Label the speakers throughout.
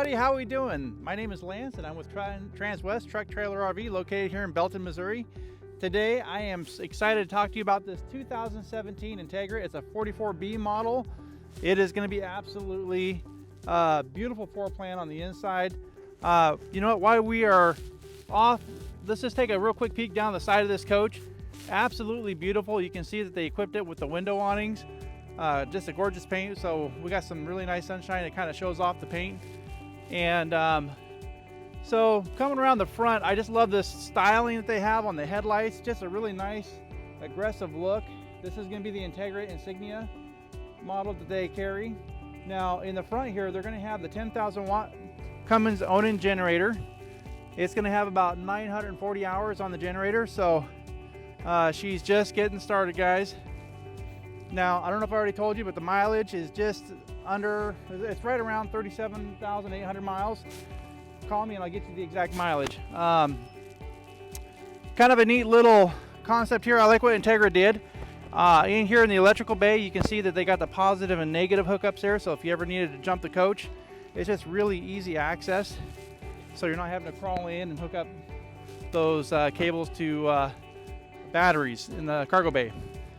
Speaker 1: everybody, how are we doing? My name is Lance and I'm with Transwest Truck Trailer RV located here in Belton, Missouri. Today I am excited to talk to you about this 2017 Entegra. It's a 44B model. It is going to be absolutely beautiful floor plan on the inside. You know what, while we are off, let's just take a real quick peek down the side of this coach. Absolutely beautiful. You can see that they equipped it with the window awnings. Just a gorgeous paint. So we got some really nice sunshine. It kind of shows off the paint. And so coming around the front, I just love this styling that they have on the headlights. Just a really nice, aggressive look. This is going to be the Entegra Insignia model that they carry. Now in the front here, they're going to have the 10,000 watt Cummins Awning generator. It's going to have about 940 hours on the generator. So she's just getting started, guys. Now, I don't know if I already told you, but the mileage is just under, it's right around 37,800 miles. Call me and I'll get you the exact mileage. Kind of a neat little concept here. I like what Entegra did. In here in the electrical bay, you can see that they got the positive and negative hookups there. So if you ever needed to jump the coach, it's just really easy access. So you're not having to crawl in and hook up those cables to batteries in the cargo bay.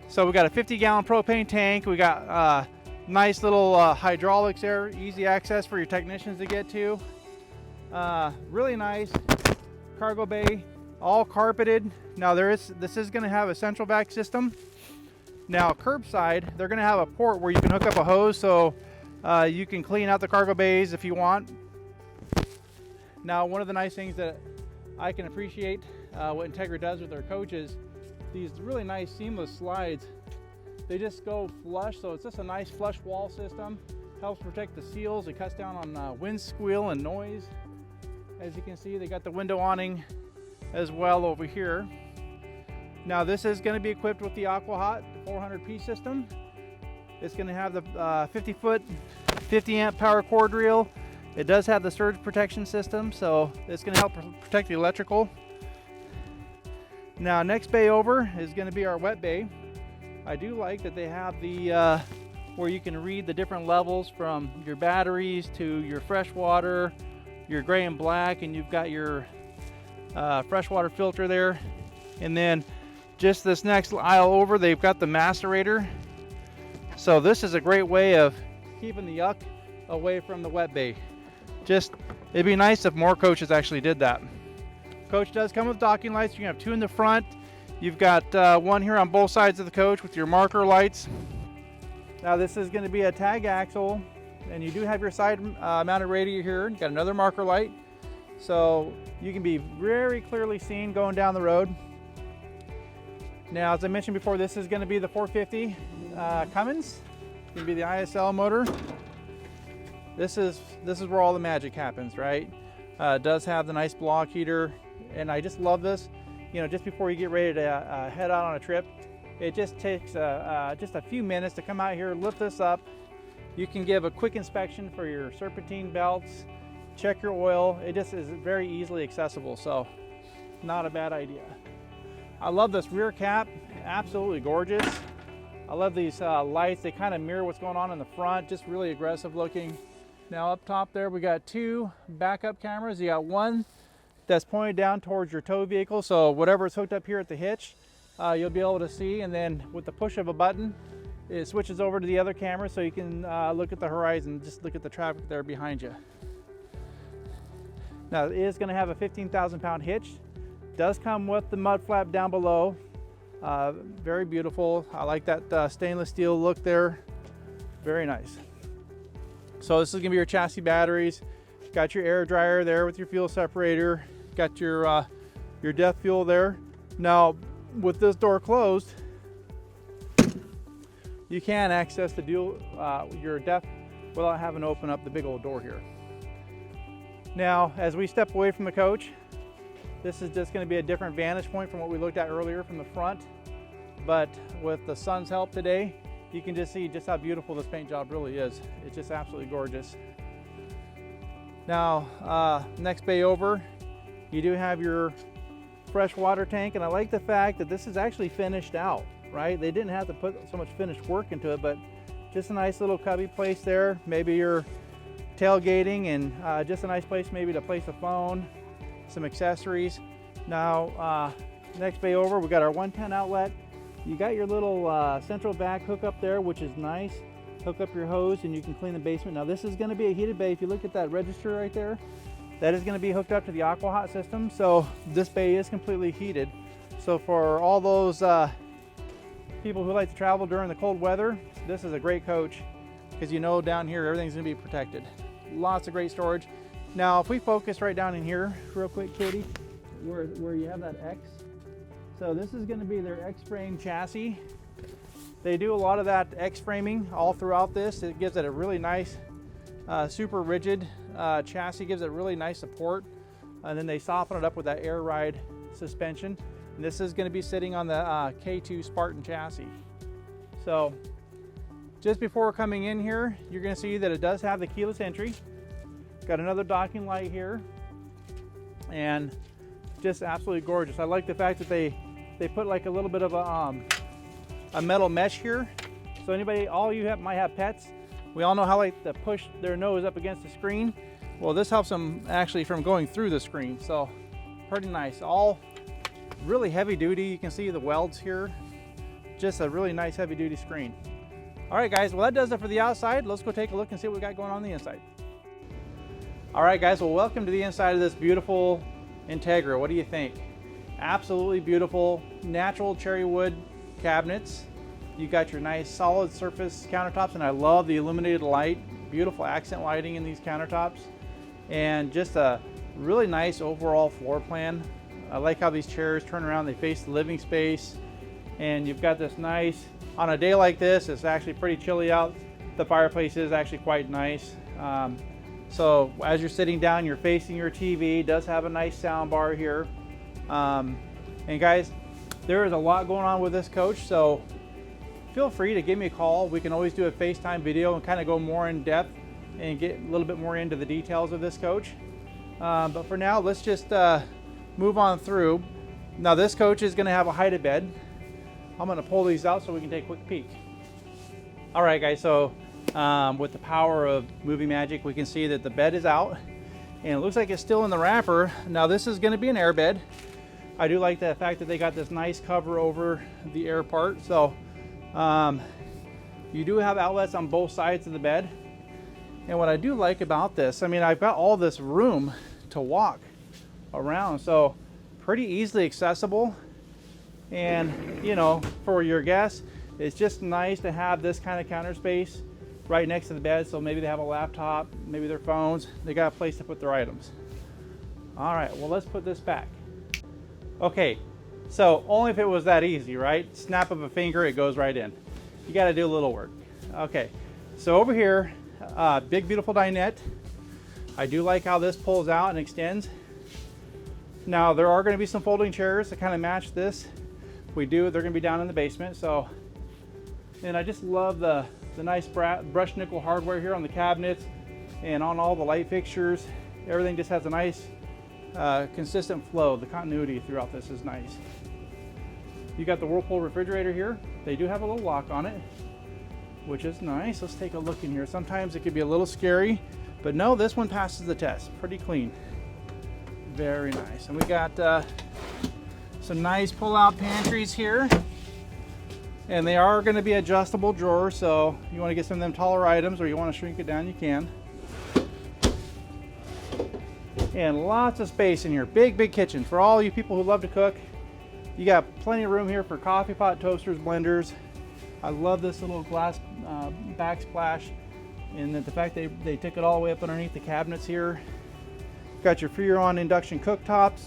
Speaker 1: So we got a 50-gallon propane tank. We got nice little hydraulics there, easy access for your technicians to get to. Really nice cargo bay, all carpeted. Now this is going to have a central vac system. Now curbside, they're going to have a port where you can hook up a hose, so you can clean out the cargo bays if you want. Now one of the nice things that I can appreciate what Entegra does with their coaches, these really nice seamless slides, they just go flush, so it's just a nice flush wall system. Helps protect the seals. It cuts down on wind squeal and noise. As you can see, they got the window awning as well over here. Now this is going to be equipped with the AquaHot 400P system. It's going to have the 50-foot 50-amp power cord reel. It does have the surge protection system, so it's going to help protect the electrical. Now next bay over is going to be our wet bay. I do like that they have the where you can read the different levels from your batteries to your fresh water, your gray and black, and you've got your freshwater filter there. And then just this next aisle over, they've got the macerator. So this is a great way of keeping the yuck away from the wet bay. Just, it'd be nice if more coaches actually did that. Coach does come with docking lights. You can have two in the front. You've got one here on both sides of the coach with your marker lights. Now this is going to be a tag axle, and you do have your side mounted radio here. You got another marker light, so you can be very clearly seen going down the road. Now, as I mentioned before, this is going to be the 450 Cummins. It's going to be the ISL motor. This is where all the magic happens, right? It does have the nice block heater. And I just love this, you know, just before you get ready to head out on a trip, it just takes just a few minutes to come out here, lift this up. You can give a quick inspection for your serpentine belts, check your oil. It just is very easily accessible, so not a bad idea. I love this rear cap, absolutely gorgeous. I love these lights. They kind of mirror what's going on in the front, just really aggressive looking. Now up top there, we got two backup cameras. You got one that's pointed down towards your tow vehicle, so whatever is hooked up here at the hitch, you'll be able to see, and then with the push of a button, it switches over to the other camera so you can look at the horizon, just look at the traffic there behind you. Now it is going to have a 15,000 pound hitch. Does come with the mud flap down below. Very beautiful. I like that stainless steel look there. Very nice. So this is going to be your chassis batteries. Got your air dryer there with your fuel separator. Got your DEF fuel there. Now, with this door closed, you can access the your DEF without having to open up the big old door here. Now, as we step away from the coach, this is just going to be a different vantage point from what we looked at earlier from the front. But with the sun's help today, you can just see just how beautiful this paint job really is. It's just absolutely gorgeous. Now, next bay over, you do have your fresh water tank, and I like the fact that this is actually finished out, right? They didn't have to put so much finished work into it, but just a nice little cubby place there. Maybe you're tailgating, and just a nice place maybe to place a phone, some accessories. Now, next bay over, we got our 110 outlet. You got your little central vac hookup there, which is nice. Hook up your hose and you can clean the basement. Now this is going to be a heated bay. If you look at that register right there, that is going to be hooked up to the aqua hot system. So this bay is completely heated. So for all those people who like to travel during the cold weather, this is a great coach, because you know down here everything's going to be protected. Lots of great storage. Now if we focus right down in here real quick, Katie, where you have that X. So this is going to be their X-frame chassis. They do a lot of that X-framing all throughout this. It gives it a really nice, super rigid chassis, gives it really nice support. And then they soften it up with that air ride suspension. And this is going to be sitting on the K2 Spartan chassis. So just before coming in here, you're going to see that it does have the keyless entry. Got another docking light here. And just absolutely gorgeous. I like the fact that they put like a little bit of a metal mesh here. So anybody, all you might have pets. We all know how like to push their nose up against the screen. Well, this helps them actually from going through the screen. So pretty nice. All really heavy duty. You can see the welds here. Just a really nice heavy duty screen. All right, guys. Well, that does it for the outside. Let's go take a look and see what we got going on the inside. All right, guys. Well, welcome to the inside of this beautiful Entegra. What do you think? Absolutely beautiful natural cherry wood cabinets. You got your nice solid surface countertops, and I love the illuminated light. Beautiful accent lighting in these countertops, and just a really nice overall floor plan. I like how these chairs turn around, they face the living space, and you've got this nice, on a day like this, it's actually pretty chilly out. The fireplace is actually quite nice. So as you're sitting down, you're facing your TV. It does have a nice sound bar here. And guys, there is a lot going on with this coach, so feel free to give me a call. We can always do a FaceTime video and kind of go more in depth and get a little bit more into the details of this coach. But for now, let's just move on through. Now this coach is going to have a hide bed. I'm going to pull these out so we can take a quick peek. All right, guys, so with the power of movie magic, we can see that the bed is out and it looks like it's still in the wrapper. Now this is going to be an air bed. I do like the fact that they got this nice cover over the air part. So you do have outlets on both sides of the bed. And what I do like about this, I mean, I've got all this room to walk around, so pretty easily accessible. And you know, for your guests, it's just nice to have this kind of counter space right next to the bed. So maybe they have a laptop, maybe their phones, they got a place to put their items. All right, well, let's put this back. Okay, so only if it was that easy, right? Snap of a finger, it goes right in. You got to do a little work. Okay, so over here, big beautiful dinette. I do like how this pulls out and extends. Now there are going to be some folding chairs to kind of match this. They're going to be down in the basement. So, and I just love the nice brushed nickel hardware here on the cabinets and on all the light fixtures. Everything just has a nice consistent flow. The continuity throughout this is nice. You got the Whirlpool refrigerator here. They do have a little lock on it, which is nice. Let's take a look in here. Sometimes it could be a little scary, but no, this one passes the test. Pretty clean. Very nice. And we got some nice pull-out pantries here. And they are going to be adjustable drawers, so you want to get some of them taller items or you want to shrink it down, you can. And lots of space in here. Big kitchen for all you people who love to cook. You got plenty of room here for coffee pot, toasters, blenders. I love this little glass backsplash, and the fact they took it all the way up underneath the cabinets here. Got your Rving induction cooktops.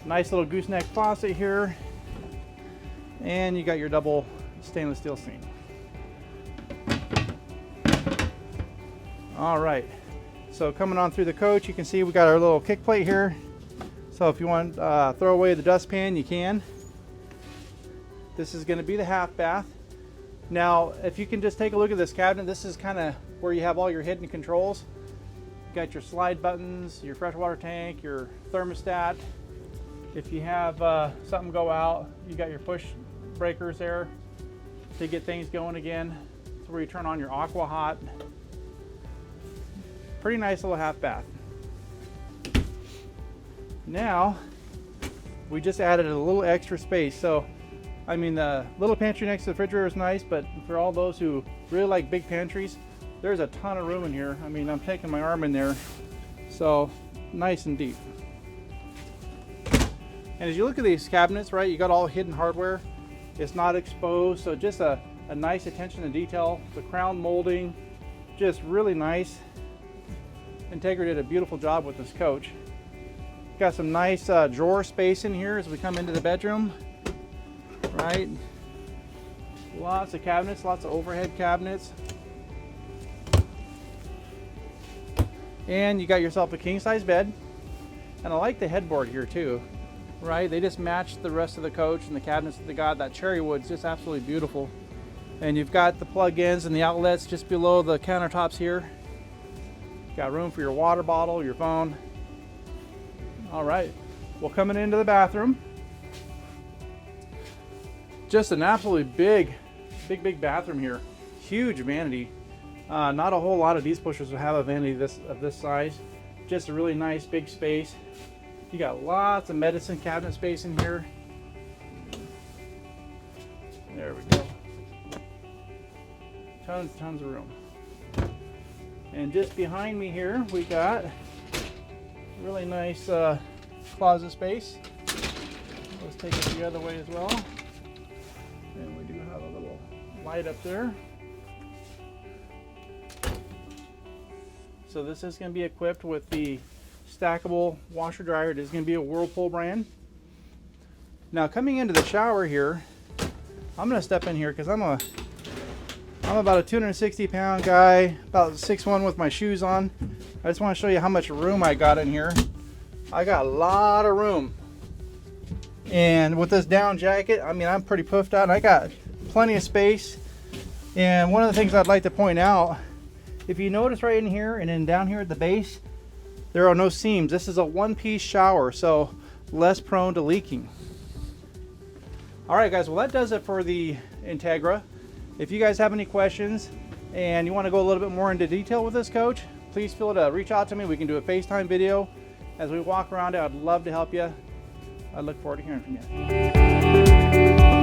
Speaker 1: Nice little gooseneck faucet here. And you got your double stainless steel sink. All right. So coming on through the coach, you can see we got our little kick plate here. So if you want to throw away the dustpan, you can. This is going to be the half bath. Now, if you can just take a look at this cabinet, this is kind of where you have all your hidden controls. You got your slide buttons, your freshwater tank, your thermostat. If you have something go out, you got your push breakers there to get things going again. It's where you turn on your aqua hot. Pretty nice little half bath. Now, we just added a little extra space. So, I mean, the little pantry next to the refrigerator is nice, but for all those who really like big pantries, there's a ton of room in here. I mean, I'm taking my arm in there, so nice and deep. And as you look at these cabinets, right, you got all hidden hardware. It's not exposed, so just a nice attention to detail. The crown molding, just really nice. Entegra did a beautiful job with this coach. Got some nice drawer space in here as we come into the bedroom, right? Lots of cabinets, lots of overhead cabinets. And you got yourself a king size bed. And I like the headboard here too, right? They just match the rest of the coach and the cabinets that they got. That cherry wood's just absolutely beautiful. And you've got the plug-ins and the outlets just below the countertops here. Got room for your water bottle, your phone. All right, well, coming into the bathroom, just an absolutely big bathroom here. Huge vanity. Not a whole lot of these pushers will have a vanity of this size. Just a really nice big space. You got lots of medicine cabinet space in here. There we go. Tons of room. And just behind me here, we got really nice closet space. Let's take it the other way as well. And we do have a little light up there. So this is going to be equipped with the stackable washer dryer. It is going to be a Whirlpool brand. Now coming into the shower here, I'm going to step in here because I'm about a 260 pound guy, about 6'1" with my shoes on. I just want to show you how much room I got in here. I got a lot of room. And with this down jacket, I mean, I'm pretty puffed out. I got plenty of space. And one of the things I'd like to point out, if you notice right in here and then down here at the base, there are no seams. This is a one-piece shower, so less prone to leaking. All right, guys, well, that does it for the Entegra. If you guys have any questions and you want to go a little bit more into detail with this coach, please feel free to reach out to me. We can do a FaceTime video as we walk around it. I'd love to help you. I look forward to hearing from you.